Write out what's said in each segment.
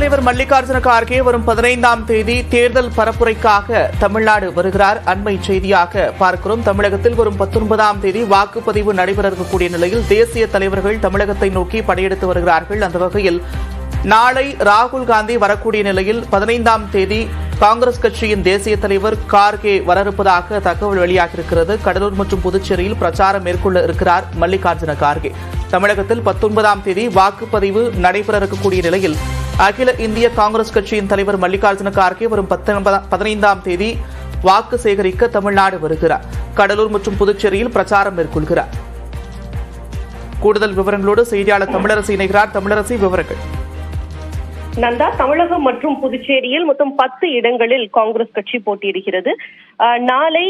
தலைவர் மல்லிகார்ஜுன கார்கே வரும் 15ஆம் தேதி தேர்தல் பரப்புரைக்காக தமிழ்நாடு வருகிறார். அண்மை செய்தியாக பார்க்கிறோம். தமிழகத்தில் வரும் 19ஆம் தேதி வாக்குப்பதிவு நடைபெற இருக்கக்கூடிய நிலையில் தேசிய தலைவர்கள் தமிழகத்தை நோக்கி படையெடுத்து வருகிறார்கள். அந்த வகையில் நாளை ராகுல் காந்தி வரக்கூடிய நிலையில் 15ஆம் தேதி காங்கிரஸ் கட்சியின் தேசிய தலைவர் கார்கே வர இருப்பதாக தகவல் வெளியாகியிருக்கிறது. கடலூர் மற்றும் புதுச்சேரியில் பிரச்சாரம் மேற்கொள்ள இருக்கிறார் மல்லிகார்ஜுன கார்கே. தமிழகத்தில் 19ஆம் தேதி வாக்குப்பதிவு நடைபெற இருக்கக்கூடிய நிலையில் அகில இந்திய காங்கிரஸ் கட்சியின் தலைவர் மல்லிகார்ஜுன கார்கே வரும் 15ஆம் தேதி வாக்கு சேகரிக்க தமிழ்நாடு வருகிறார். கடலூர் மற்றும் புதுச்சேரியில் பிரச்சாரம் மேற்கொள்கிறார். கூடுதல் விவரங்களோடு செய்தியாளர் தமிழரசி இணைகிறார். தமிழரசி, விவரங்கள். நந்தா, தமிழகம் மற்றும் புதுச்சேரியில் மொத்தம் 10 இடங்களில் காங்கிரஸ் கட்சி போட்டியிடுகிறது. நாளை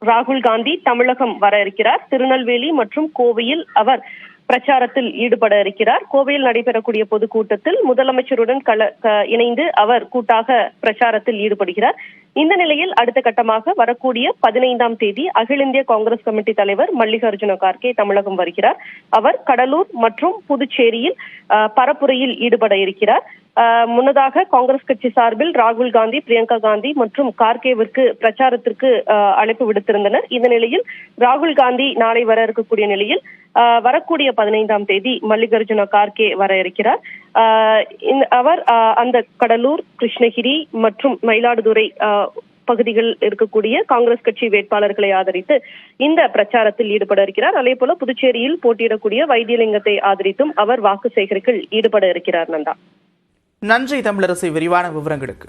ராகுல் காந்தி தமிழகம் வர இருக்கிறார். திருநெல்வேலி மற்றும் கோவையில் அவர் பிரச்சாரத்தில் ஈடுபட இருக்கிறார். கோவையில் நடைபெறக்கூடிய பொதுக்கூட்டத்தில் முதலமைச்சருடன் இணைந்து அவர் கூட்டாக பிரச்சாரத்தில் ஈடுபடுகிறார். இந்த நிலையில் அடுத்த கட்டமாக வரக்கூடிய 15ஆம் தேதி அகில இந்திய காங்கிரஸ் கமிட்டி தலைவர் மல்லிகார்ஜுன கார்கே தமிழகம் வருகிறார். அவர் கடலூர் மற்றும் புதுச்சேரியில் பரப்புரையில் ஈடுபட இருக்கிறார். முன்னதாக காங்கிரஸ் கட்சி சார்பில் ராகுல் காந்தி, பிரியங்கா காந்தி மற்றும் கார்கேவிற்கு பிரச்சாரத்திற்கு அழைப்பு விடுத்திருந்தனர். இந்த நிலையில் ராகுல் காந்தி நாளை வர இருக்கக்கூடிய நிலையில் வரக்கூடிய 15ஆம் தேதி மல்லிகார்ஜுன கார்கே வர இருக்கிறார். அவர் அந்த கடலூர், கிருஷ்ணகிரி மற்றும் மயிலாடுதுறை பகுதிகள் இருக்கக்கூடிய காங்கிரஸ் கட்சி வேட்பாளர்களை ஆதரித்து இந்த பிரச்சாரத்தில் ஈடுபட இருக்கிறார். அதே போல புதுச்சேரியில் போட்டியிடக்கூடிய வைத்தியலிங்கத்தை ஆதரித்தும் அவர் வாக்கு சேகரிப்பில் ஈடுபட இருக்கிறார். நந்தா, நன்றி தமிழரசி, விரிவான விவரங்களுக்கு.